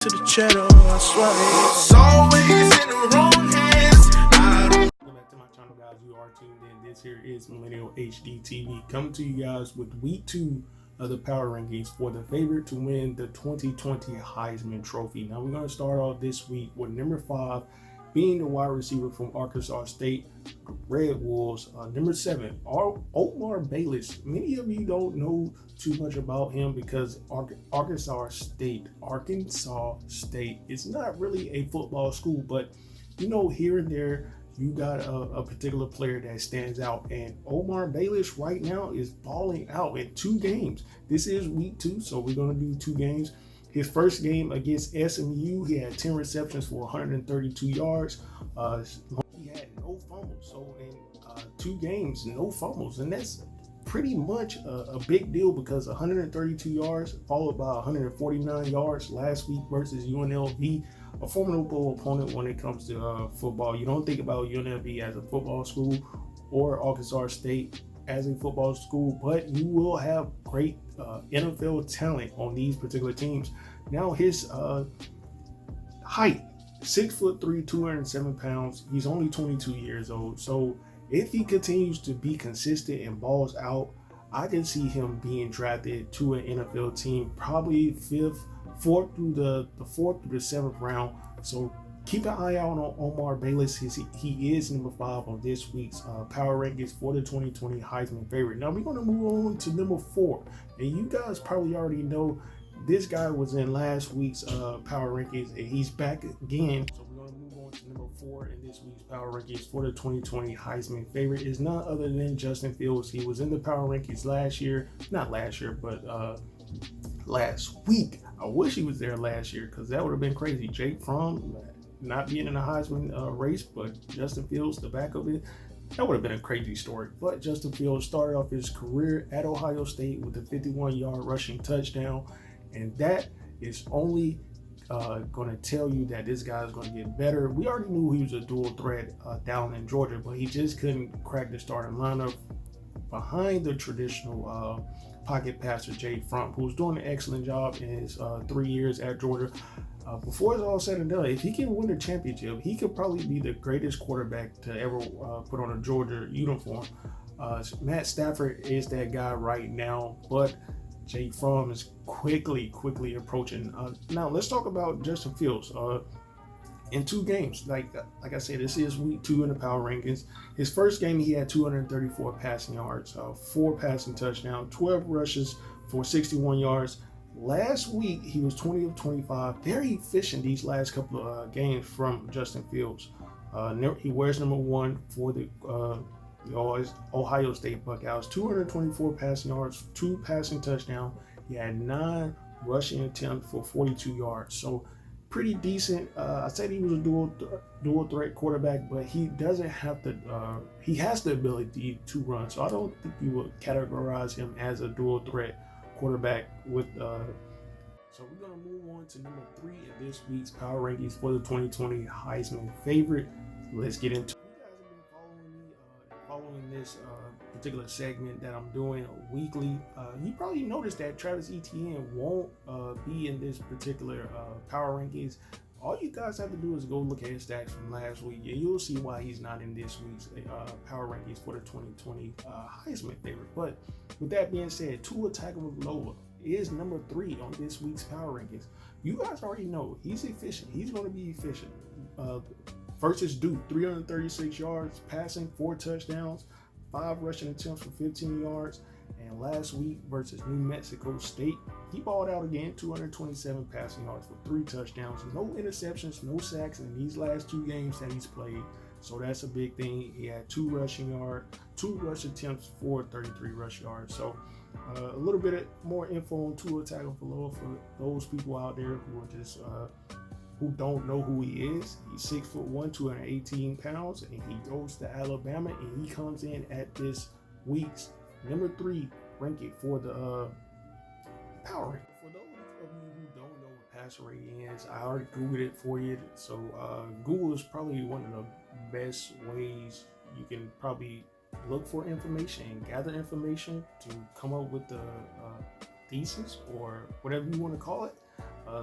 To the cheddar, I swear it's always in the wrong hands. Welcome back to my channel, guys. You are tuned in. This here is Millennial HD TV coming to you guys with week 2 of the power rankings for the favorite to win the 2020 Heisman Trophy. Now we're going to start off this week with number 5 being the wide receiver from Arkansas State Red Wolves. Number 7, Omar Bayless. Many of you don't know too much about him because Arkansas State is not really a football school, but you know, here and there you got a particular player that stands out, and Omar Bayless right now is balling out in 2 games. This is week 2, so we're going to do 2 games. His first game against SMU, he had 10 receptions for 132 yards. He had no fumbles. So in 2 games, no fumbles. And that's pretty much a big deal because 132 yards followed by 149 yards last week versus UNLV, a formidable opponent when it comes to football. You don't think about UNLV as a football school or Arkansas State as a football school, but you will have great NFL talent on these particular teams. Now his height, 6'3", 207 pounds. He's only 22 years old. So if he continues to be consistent and balls out, I can see him being drafted to an NFL team, probably 4th through the 7th round. So keep an eye out on Omar Bayless. He is number 5 on this week's power rankings for the 2020 Heisman favorite. Now we're going to move on to number 4. And you guys probably already know this guy was in last week's power rankings, and he's back again. So we're going to move on to number 4 in this week's power rankings for the 2020 Heisman favorite is none other than Justin Fields. He was in the power rankings last week. I wish he was there last year because that would have been crazy. Jake Fromm not being in the Heisman race, but Justin Fields, the back of it, that would have been a crazy story. But Justin Fields started off his career at Ohio State with a 51-yard rushing touchdown, and that is only going to tell you that this guy is going to get better. We already knew he was a dual threat down in Georgia, but he just couldn't crack the starting lineup behind the traditional pocket passer Jake Fromm, who's doing an excellent job in his 3 years at Georgia. Before it's all said and done, if he can win the championship, he could probably be the greatest quarterback to ever put on a Georgia uniform. Matt Stafford is that guy right now, but Jake Fromm is quickly approaching. Now let's talk about Justin Fields. In 2 games, like I said, this is week 2 in the power rankings. His first game, he had 234 passing yards, 4 passing touchdowns, 12 rushes for 61 yards. Last week, he was 20 of 25, very efficient these last couple of games from Justin Fields. He wears number 1 for the Ohio State Buckeyes, 224 passing yards, 2 passing touchdowns. He had 9 rushing attempts for 42 yards. So pretty decent. I said he was a dual threat quarterback, but he doesn't have to. He has the ability to run, so I don't think you would categorize him as a dual threat quarterback. So we're gonna move on to number 3 in this week's power rankings for the 2020 Heisman favorite. Let's get into it. You guys have been following this particular segment that I'm doing weekly. You probably noticed that Travis Etienne won't be in this particular power rankings. All you guys have to do is go look at his stats from last week, and you'll see why he's not in this week's power rankings for the 2020 Heisman favorite. But with that being said, Tua Tagovailoa is number 3 on this week's power rankings. You guys already know he's efficient. He's going to be efficient. Versus Duke, 336 yards passing, 4 touchdowns, 5 rushing attempts for 15 yards. And last week versus New Mexico State, he balled out again, 227 passing yards for 3 touchdowns, no interceptions, no sacks in these last 2 games that he's played. So that's a big thing. He had 2 rush attempts for 33 rush yards. So a little bit more info on Tua Tagovailoa for those people out there who are just who don't know who he is. He's 6'1", 218 pounds, and he goes to Alabama, and he comes in at this week's number 3 ranking for the power ranking. For those of you who don't know what passer rating is, I already Googled it for you. So Google is probably one of the best ways you can probably look for information and gather information to come up with the thesis or whatever you want to call it.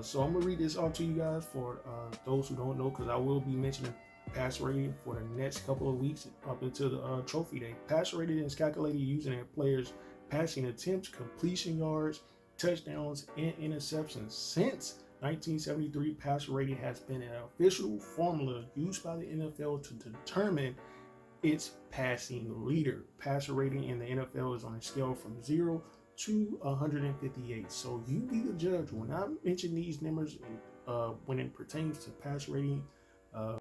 So I'm gonna read this off to you guys for those who don't know, because I will be mentioning pass rating for the next couple of weeks up until the trophy day. Pass rating is calculated using a player's passing attempts, completion yards, touchdowns, and interceptions. Since 1973, pass rating has been an official formula used by the NFL to determine its passing leader. Passer rating in the NFL is on a scale from 0 to 158. So you be the judge. When I mention these numbers, when it pertains to pass rating, now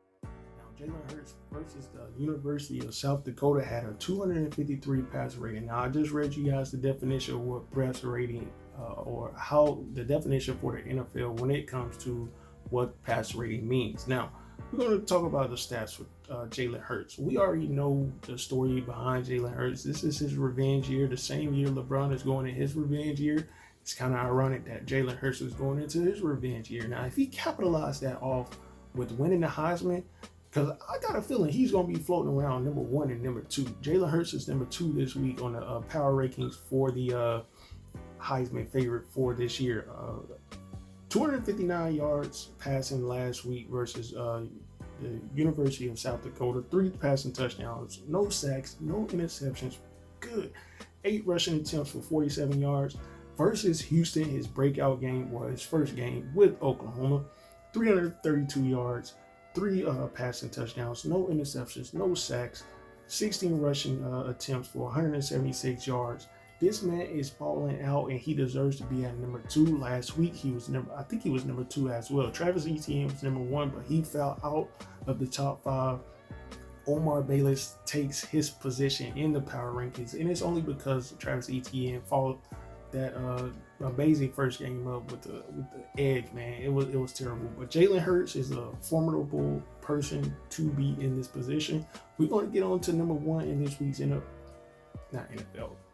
Jalen Hurts versus the University of South Dakota had a 253 passer rating. Now I just read you guys the definition of what passer rating, or how the definition for the NFL when it comes to what passer rating means. Now we're going to talk about the stats for Jalen Hurts. We already know the story behind Jalen Hurts. This is his revenge year. The same year LeBron is going in his revenge year. It's kind of ironic that Jalen Hurts is going into his revenge year. Now, if he capitalized that off with winning the Heisman, because I got a feeling he's going to be floating around number 1 and number 2. Jalen Hurts is number 2 this week on the power rankings for the Heisman favorite for this year. 259 yards passing last week versus the University of South Dakota. 3 passing touchdowns, no sacks, no interceptions. Good. 8 rushing attempts for 47 yards versus Houston. His breakout game was his first game with Oklahoma. 332 yards, 3 passing touchdowns, no interceptions, no sacks. 16 rushing attempts for 176 yards. This man is balling out, and he deserves to be at number 2. Last week, I think he was number 2 as well. Travis Etienne was number 1, but he fell out of the top 5. Omar Bayless takes his position in the power rankings, and it's only because Travis Etienne followed that amazing first game up with the egg, man. It was terrible. But Jalen Hurts is a formidable person to be in this position. We're going to get on to number 1 in this week's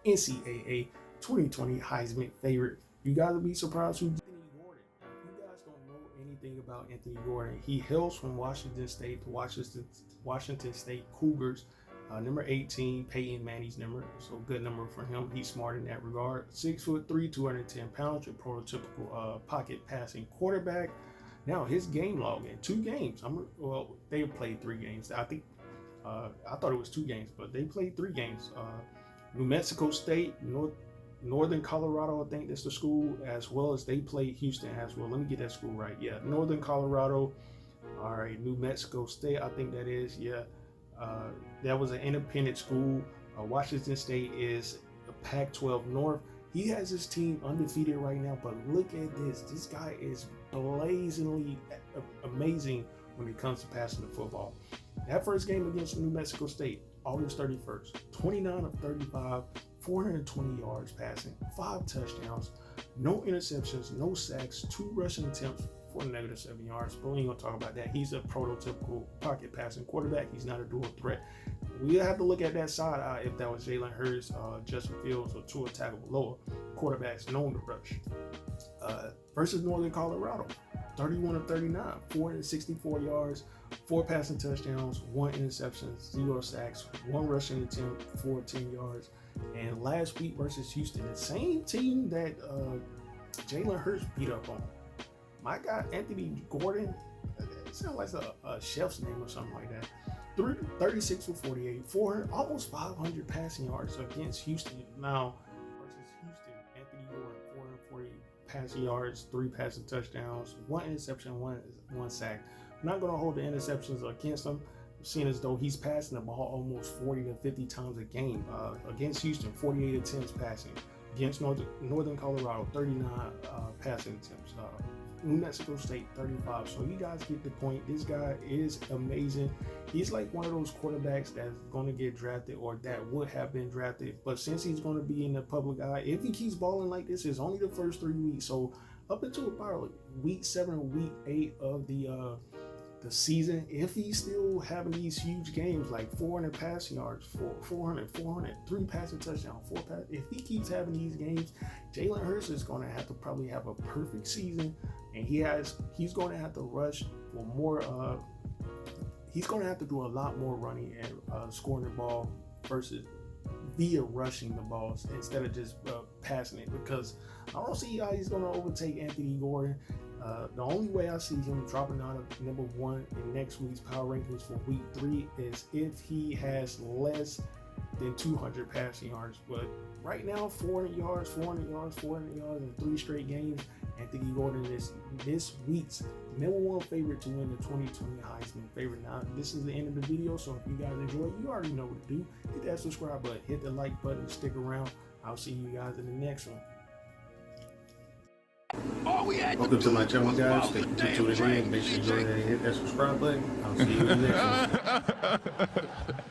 NCAA 2020 Heisman favorite. You guys will be surprised who Anthony Gordon. Now, if you guys don't know anything about Anthony Gordon, he hails from Washington State, the Washington State Cougars. Number 18, Peyton Manning's number, so good number for him. He's smart in that regard. 6'3", 210 pounds, your prototypical pocket passing quarterback. Now his game log in 2 games. They played 3 games. I thought it was 2 games, but they played 3 games. New Mexico State, Northern Colorado, I think that's the school, as well as they played Houston as well. Let me get that school right. Yeah, Northern Colorado. All right, New Mexico State, I think that is. Yeah, that was an independent school. Washington State is a Pac-12 North. He has his team undefeated right now, but look at this. This guy is blazingly amazing when it comes to passing the football. That first game against New Mexico State, August 31st, 29 of 35, 420 yards passing, 5 touchdowns, no interceptions, no sacks, 2 rushing attempts for -7 yards. But we ain't gonna talk about that. He's a prototypical pocket passing quarterback. He's not a dual threat. We have to look at that side eye if that was Jalen Hurts, Justin Fields, or Tua Tagovailoa, quarterbacks known to rush. Versus Northern Colorado, 31 of 39, 464 yards, 4 passing touchdowns, 1 interception, 0 sacks, 1 rushing attempt for 10 yards. And last week versus Houston, the same team that Jalen Hurts beat up on. My guy, Anthony Gordon, it sounds like a chef's name or something like that. 36 for 48, 400, almost 500 passing yards against Houston. Now, versus Houston, Anthony Gordon, 440 passing yards, 3 passing touchdowns, 1 interception, 1 sack. I'm not going to hold the interceptions against him, seeing as though he's passing the ball almost 40 to 50 times a game. Against Houston, 48 attempts passing. Against Northern Colorado, 39 passing attempts. New Mexico State, 35. So you guys get the point. This guy is amazing. He's like one of those quarterbacks that's going to get drafted, or that would have been drafted. But since he's going to be in the public eye, if he keeps balling like this, it's only the first 3 weeks. So up until about week 7 or week 8 of the season, if he's still having these huge games like 400 passing yards, 400, 3 passing touchdowns, 4 pass. If he keeps having these games, Jalen Hurts is going to have to probably have a perfect season, and he's going to have to rush for more. He's going to have to do a lot more running and scoring the ball versus via rushing the balls instead of just passing it, because I don't see how he's going to overtake Anthony Gordon. The only way I see him dropping out of number 1 in next week's power rankings for week 3 is if he has less than 200 passing yards. But right now, 400 yards, 400 yards, 400 yards in 3 straight games. Anthony Gordon is this week's number 1 favorite to win the 2020 Heisman favorite. Now, this is the end of the video, so if you guys enjoyed, you already know what to do. Hit that subscribe button, hit the like button, stick around. I'll see you guys in the next one. Welcome to my channel, guys. Thank you for tuning in. Make sure you go ahead and hit that subscribe button. I'll see you in the next one.